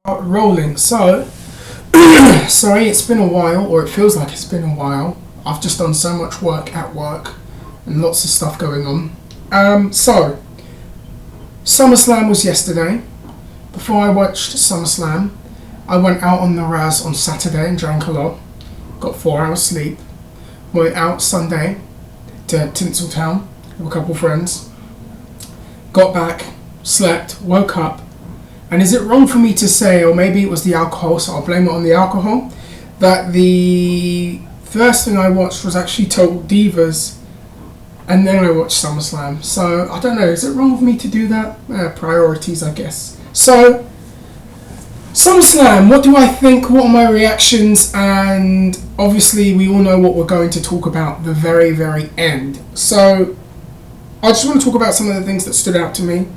Rolling. So, sorry, it's been a while, or it feels like it's been a while. I've just done so much work at work and lots of stuff going on. So, SummerSlam was yesterday. Before I watched SummerSlam, I went out on the Raz on Saturday and drank a lot. Got 4 hours sleep. Went out Sunday to Tinseltown with a couple of friends. Got back, slept, woke up. And is it wrong for me to say, or maybe it was the alcohol, so I'll blame it on the alcohol, that the first thing I watched was actually Total Divas, and then I watched SummerSlam. So, I don't know, is it wrong of me to do that? Priorities, I guess. So, SummerSlam, what do I think? What are my reactions? And obviously, we all know what we're going to talk about the very, very end. So, I just want to talk about some of the things that stood out to me.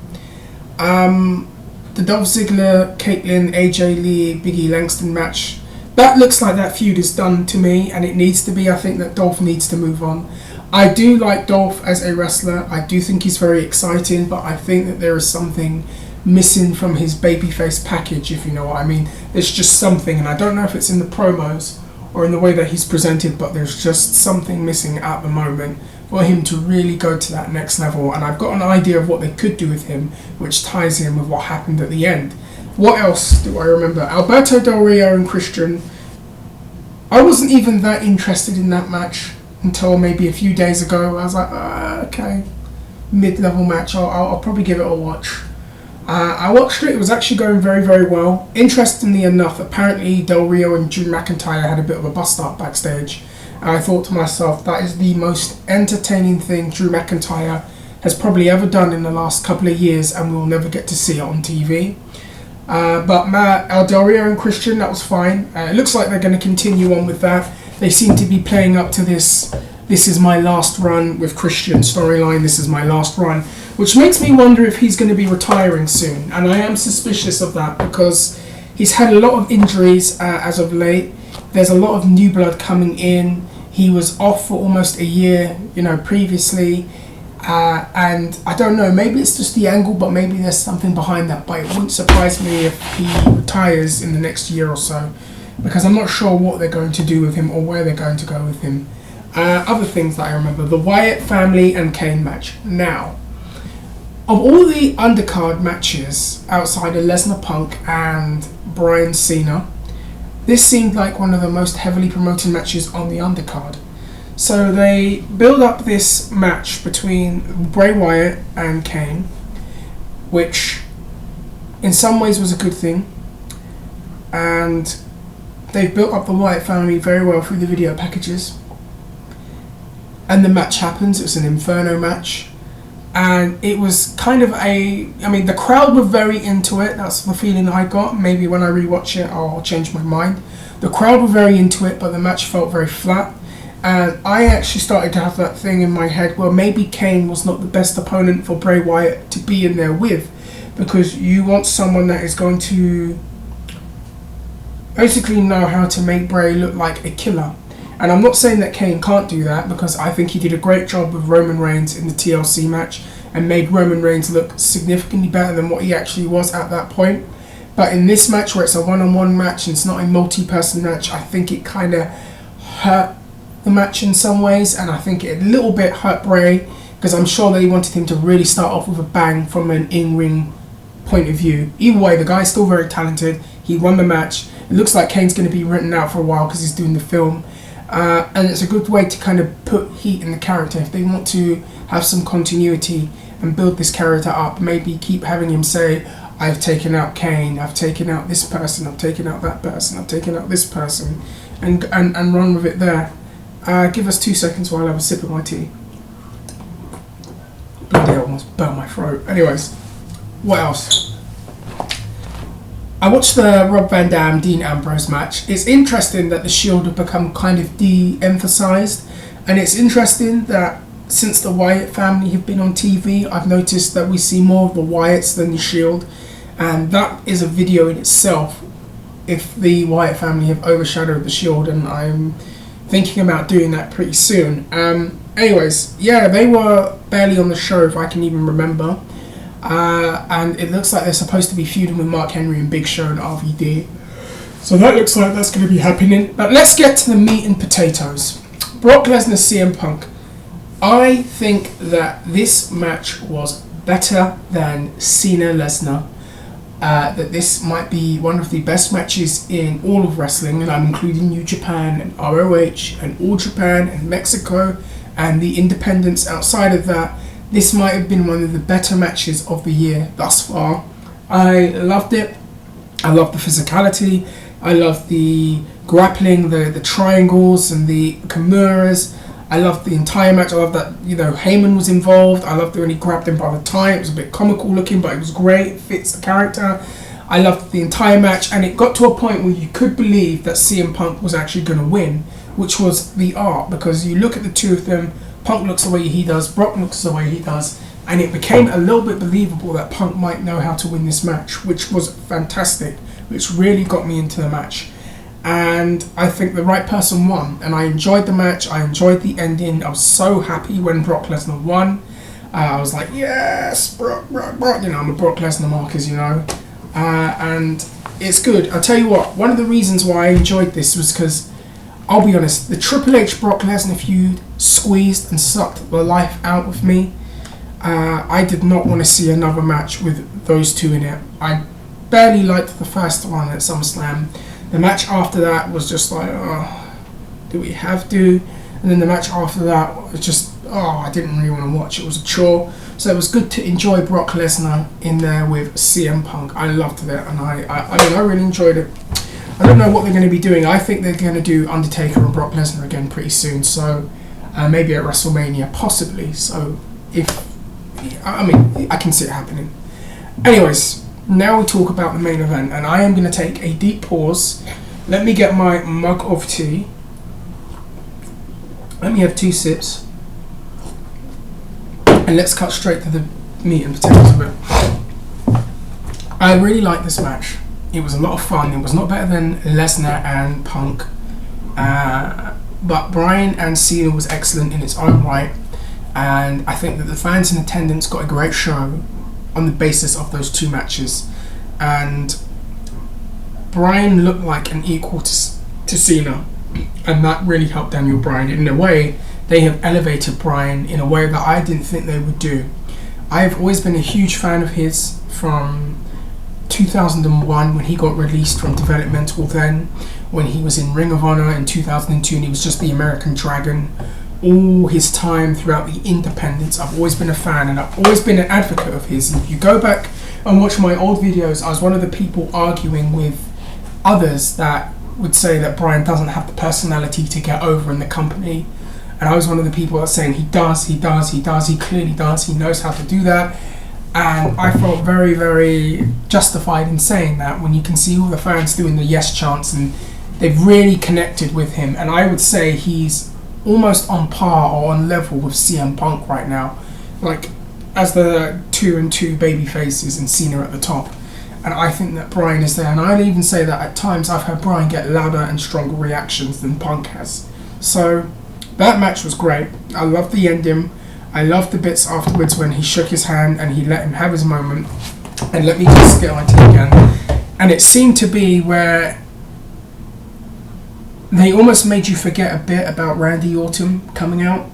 The Dolph Ziggler, Caitlyn, AJ Lee, Big E Langston match. That looks like that feud is done to me, and it needs to be. I think that Dolph needs to move on. I do like Dolph as a wrestler. I do think he's very exciting, but I think that there is something missing from his babyface package, if you know what I mean. There's just something, and I don't know if it's in the promos or in the way that he's presented, but there's just something missing at the moment for him to really go to that next level. And I've got an idea of what they could do with him, which ties in with what happened at the end. What else do I remember? Alberto Del Rio and Christian. I wasn't even that interested in that match until maybe a few days ago. I was like, okay, mid-level match, I'll probably give it a watch. I watched it. It was actually going very, very well. Interestingly enough, apparently Del Rio and Drew McIntyre had a bit of a bust-up backstage. And I thought to myself, that is the most entertaining thing Drew McIntyre has probably ever done in the last couple of years, and we'll never get to see it on TV. But Del Rio and Christian, that was fine. It looks like they're going to continue on with that. They seem to be playing up to this is my last run with Christian storyline, this is my last run, which makes me wonder if he's going to be retiring soon. And I am suspicious of that because he's had a lot of injuries as of late. There's a lot of new blood coming in. He was off for almost a year, previously. And I don't know, maybe it's just the angle, but maybe there's something behind that. But it wouldn't surprise me if he retires in the next year or so, because I'm not sure what they're going to do with him or where they're going to go with him. Other things that I remember, the Wyatt family and Kane match. Now, of all the undercard matches outside of Lesnar Punk and Bryan Cena, this seemed like one of the most heavily promoted matches on the undercard. So they build up this match between Bray Wyatt and Kane, which in some ways was a good thing. And they've built up the Wyatt family very well through the video packages. And the match happens. It's an Inferno match. And it was kind of the crowd were very into it. That's the feeling I got. Maybe when I rewatch it, I'll change my mind. The crowd were very into it, but the match felt very flat. And I actually started to have that thing in my head where maybe Kane was not the best opponent for Bray Wyatt to be in there with, because you want someone that is going to basically know how to make Bray look like a killer. And I'm not saying that Kane can't do that, because I think he did a great job with Roman Reigns in the TLC match and made Roman Reigns look significantly better than what he actually was at that point. But in this match, where it's a one-on-one match and it's not a multi-person match, I think it kind of hurt the match in some ways, and I think it a little bit hurt Bray, because I'm sure they wanted him to really start off with a bang from an in-ring point of view. Either way, the guy's still very talented. He won the match. It looks like Kane's going to be written out for a while because he's doing the film. And it's a good way to kind of put heat in the character. If they want to have some continuity and build this character up, maybe keep having him say, I've taken out Kane, I've taken out this person, I've taken out that person, I've taken out this person, and run with it there. Give us 2 seconds while I have a sip of my tea. Bloody hell, almost burnt my throat. Anyways, what else? I watched the Rob Van Dam, Dean Ambrose match. It's interesting that the Shield have become kind of de-emphasized, and it's interesting that since the Wyatt family have been on TV, I've noticed that we see more of the Wyatts than the Shield, and that is a video in itself if the Wyatt family have overshadowed the Shield, and I'm thinking about doing that pretty soon. Anyways, yeah, they were barely on the show if I can even remember. and it looks like they're supposed to be feuding with Mark Henry and Big Show and RVD. So that looks like that's going to be happening. But let's get to the meat and potatoes. Brock Lesnar, CM Punk. I think that this match was better than Cena Lesnar. That this might be one of the best matches in all of wrestling, and I'm including New Japan and ROH and All Japan and Mexico and the independents outside of that. This might have been one of the better matches of the year thus far. I loved it. I loved the physicality. I loved the grappling, the triangles and the Kimuras. I loved the entire match. I loved that, Heyman was involved. I loved it when he grabbed him by the tie. It was a bit comical looking, but it was great. It fits the character. I loved the entire match, and it got to a point where you could believe that CM Punk was actually going to win, which was the art, because you look at the two of them, Punk looks the way he does, Brock looks the way he does, and it became a little bit believable that Punk might know how to win this match, which was fantastic, which really got me into the match. And I think the right person won, and I enjoyed the match. I enjoyed the ending. I was so happy when Brock Lesnar won. I was like, yes, Brock. I'm a Brock Lesnar mark, as you know, and it's good. I'll tell you what, one of the reasons why I enjoyed this was because, I'll be honest, the Triple H Brock Lesnar feud squeezed and sucked the life out of me. I did not want to see another match with those two in it. I barely liked the first one at SummerSlam. The match after that was just like, oh, do we have to? And then the match after that was just, I didn't really want to watch. It was a chore. So it was good to enjoy Brock Lesnar in there with CM Punk. I loved it, and I really enjoyed it. I don't know what they're going to be doing. I think they're going to do Undertaker and Brock Lesnar again pretty soon. So maybe at WrestleMania, possibly. So I can see it happening. Anyways, now we talk about the main event, and I am going to take a deep pause. Let me get my mug of tea. Let me have 2 sips. And let's cut straight to the meat and potatoes of it. I really liked this match. It was a lot of fun. It was not better than Lesnar and Punk. But Bryan and Cena was excellent in its own right. And I think that the fans in attendance got a great show on the basis of those 2 matches. And Bryan looked like an equal to Cena, and that really helped Daniel Bryan. In a way, they have elevated Bryan in a way that I didn't think they would do. I've always been a huge fan of his from 2001 when he got released from developmental, then when he was in Ring of Honor in 2002 and he was just the American Dragon. All his time throughout the independents, I've always been a fan, and I've always been an advocate of his. And if you go back and watch my old videos, I was one of the people arguing with others that would say that Bryan doesn't have the personality to get over in the company, and I was one of the people that saying he clearly does, he knows how to do that. And I felt very, very justified in saying that when you can see all the fans doing the yes chants, and they've really connected with him. And I would say he's almost on par or on level with CM Punk right now, like as the 2 and 2 baby faces and Cena at the top. And I think that Bryan is there, and I'd even say that at times I've heard Bryan get louder and stronger reactions than Punk has. So that match was great. I loved the ending. I loved the bits afterwards when he shook his hand and he let him have his moment. And let me just get my tea again. And it seemed to be where they almost made you forget a bit about Randy Orton coming out.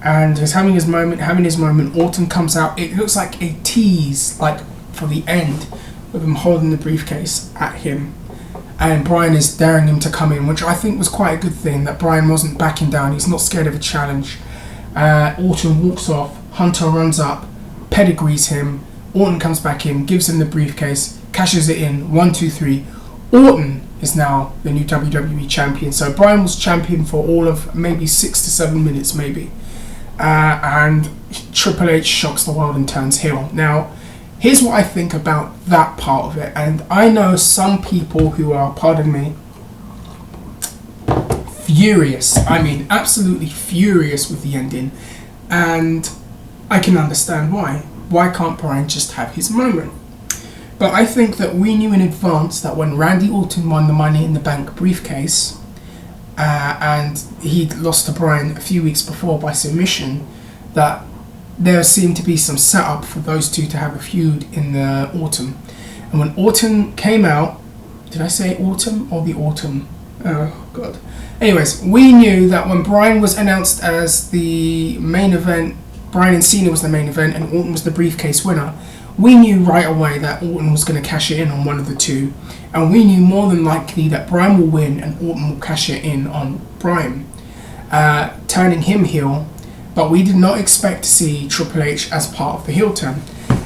And he's having his moment. Orton comes out. It looks like a tease, like for the end, with him holding the briefcase at him. And Bryan is daring him to come in, which I think was quite a good thing, that Bryan wasn't backing down. He's not scared of a challenge. Orton walks off. Hunter runs up, pedigrees him. Orton comes back in, gives him the briefcase, cashes it in. 1, 2, 3. Orton is now the new WWE champion. So Bryan was champion for all of maybe 6 to 7 minutes, maybe. And Triple H shocks the world and turns heel. Now, here's what I think about that part of it. And I know some people who are, pardon me, furious. I mean, absolutely furious with the ending. And I can understand why. Why can't Bryan just have his moment? But I think that we knew in advance that when Randy Orton won the Money in the Bank briefcase, and he'd lost to Bryan a few weeks before by submission, that there seemed to be some setup for those two to have a feud in the autumn. And when Orton came out, did I say autumn or the autumn? Oh, God. Anyways, we knew that when Bryan was announced as the main event, Bryan and Cena was the main event and Orton was the briefcase winner, we knew right away that Orton was going to cash it in on one of the two. And we knew more than likely that Bryan will win and Orton will cash it in on Bryan, turning him heel. But we did not expect to see Triple H as part of the heel turn.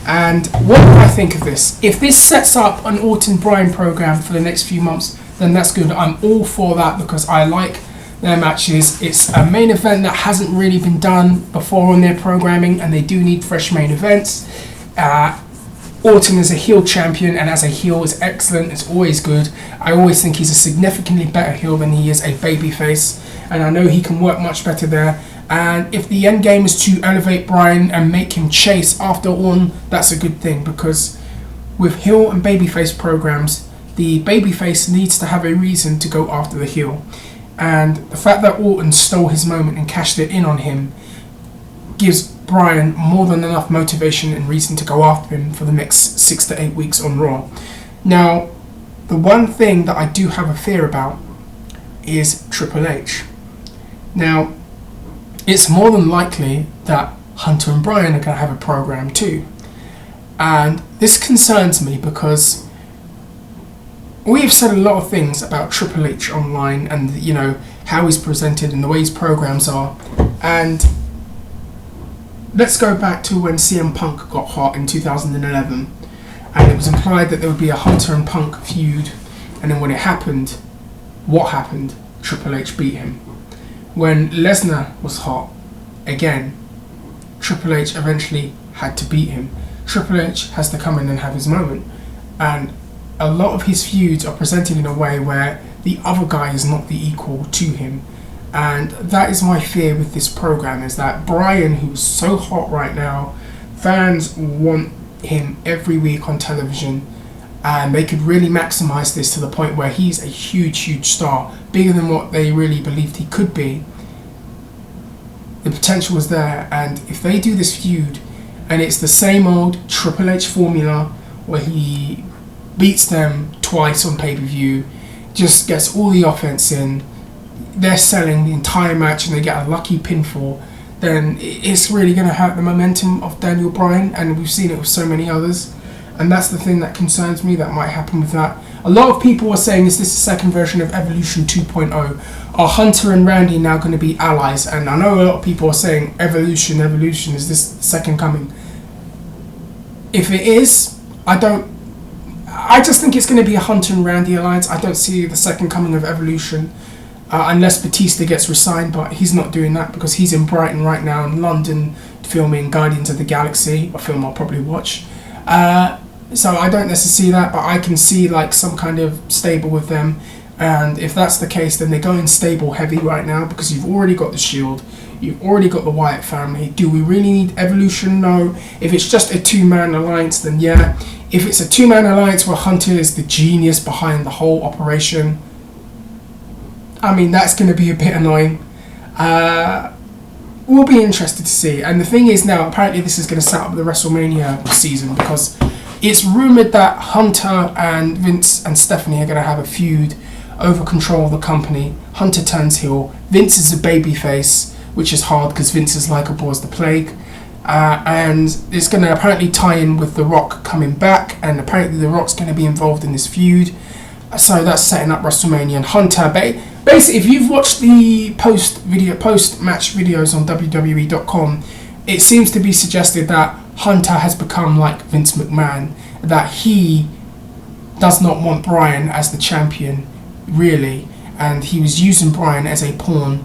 And what do I think of this? If this sets up an Orton-Bryan program for the next few months, then that's good. I'm all for that because I like their matches. It's a main event that hasn't really been done before on their programming, and they do need fresh main events. Orton is a heel champion, and as a heel is excellent. It's always good. I always think he's a significantly better heel than he is a babyface, and I know he can work much better there. And if the end game is to elevate Bryan and make him chase after Orton, that's a good thing, because with heel and babyface programs, the babyface needs to have a reason to go after the heel. And the fact that Orton stole his moment and cashed it in on him gives Bryan more than enough motivation and reason to go after him for the next 6 to 8 weeks on Raw. Now, the one thing that I do have a fear about is Triple H. Now, it's more than likely that Hunter and Bryan are going to have a program too. And this concerns me because we've said a lot of things about Triple H online and, you know, how he's presented and the way his programs are. And let's go back to when CM Punk got hot in 2011. And it was implied that there would be a Hunter and Punk feud. And then when it happened, what happened? Triple H beat him. When Lesnar was hot, again, Triple H eventually had to beat him. Triple H has to come in and have his moment. And a lot of his feuds are presented in a way where the other guy is not the equal to him. And that is my fear with this program, is that Bryan, who's so hot right now, fans want him every week on television, and they could really maximize this to the point where he's a huge star, bigger than what they really believed he could be. The potential is there, and if they do this feud and it's the same old Triple H formula where he beats them twice on pay-per-view, just gets all the offense in, they're selling the entire match and they get a lucky pinfall, then it's really going to hurt the momentum of Daniel Bryan, and we've seen it with so many others. And that's the thing that concerns me that might happen with that. A lot of people are saying, is this the second version of Evolution 2.0? Are Hunter and Randy now going to be allies? And I know a lot of people are saying, Evolution, is this the second coming? If it is, I just think it's going to be a Hunter and Randy alliance. I don't see the second coming of Evolution, unless Batista gets resigned, but he's not doing that because he's in Brighton right now in London filming Guardians of the Galaxy, a film I'll probably watch. So I don't necessarily see that, but I can see like some kind of stable with them. And if that's the case, then they're going stable heavy right now because you've already got the Shield, you've already got the Wyatt family. Do we really need Evolution? No. If it's just a two-man alliance, then yeah. If it's a two-man alliance where Hunter is the genius behind the whole operation, I mean, that's going to be a bit annoying. We'll be interested to see. And the thing is now, apparently this is going to set up the WrestleMania season because it's rumoured that Hunter and Vince and Stephanie are going to have a feud over control of the company. Hunter turns heel. Vince is a babyface, which is hard because Vince is likeable as the plague. And it's going to apparently tie in with The Rock coming back, and apparently The Rock's going to be involved in this feud. So that's setting up WrestleMania. And Hunter, basically, if you've watched the post-match videos on WWE.com, it seems to be suggested that Hunter has become like Vince McMahon, that he does not want Bryan as the champion, really, and he was using Bryan as a pawn.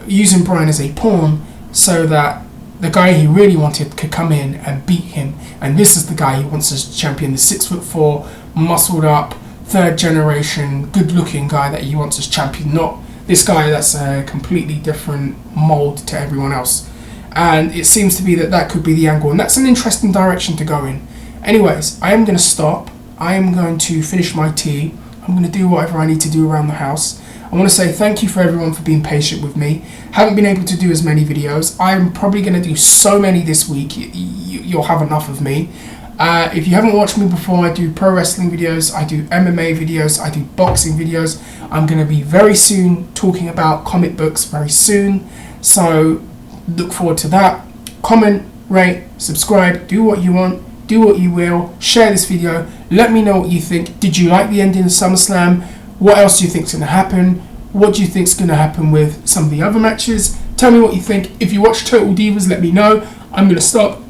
Using Bryan as a pawn so that the guy he really wanted could come in and beat him. And this is the guy he wants as champion, the 6'4", muscled up, third generation, good looking guy that he wants as champion, not this guy that's a completely different mold to everyone else. And it seems to be that could be the angle, and that's an interesting direction to go in. Anyways, I am going to stop. I am going to finish my tea. I'm going to do whatever I need to do around the house. I want to say thank you for everyone for being patient with me. Haven't been able to do as many videos. I'm probably going to do so many this week, you'll have enough of me. If you haven't watched me before, I do pro wrestling videos, I do MMA videos, I do boxing videos. I'm going to be very soon talking about comic books very soon, so look forward to that. Comment, rate, subscribe, do what you want, do what you will, share this video, let me know what you think. Did you like the ending of SummerSlam? What else do you think is going to happen? What do you think is going to happen with some of the other matches? Tell me what you think. If you watch Total Divas, let me know. I'm going to stop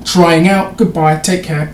trying out. Goodbye, take care.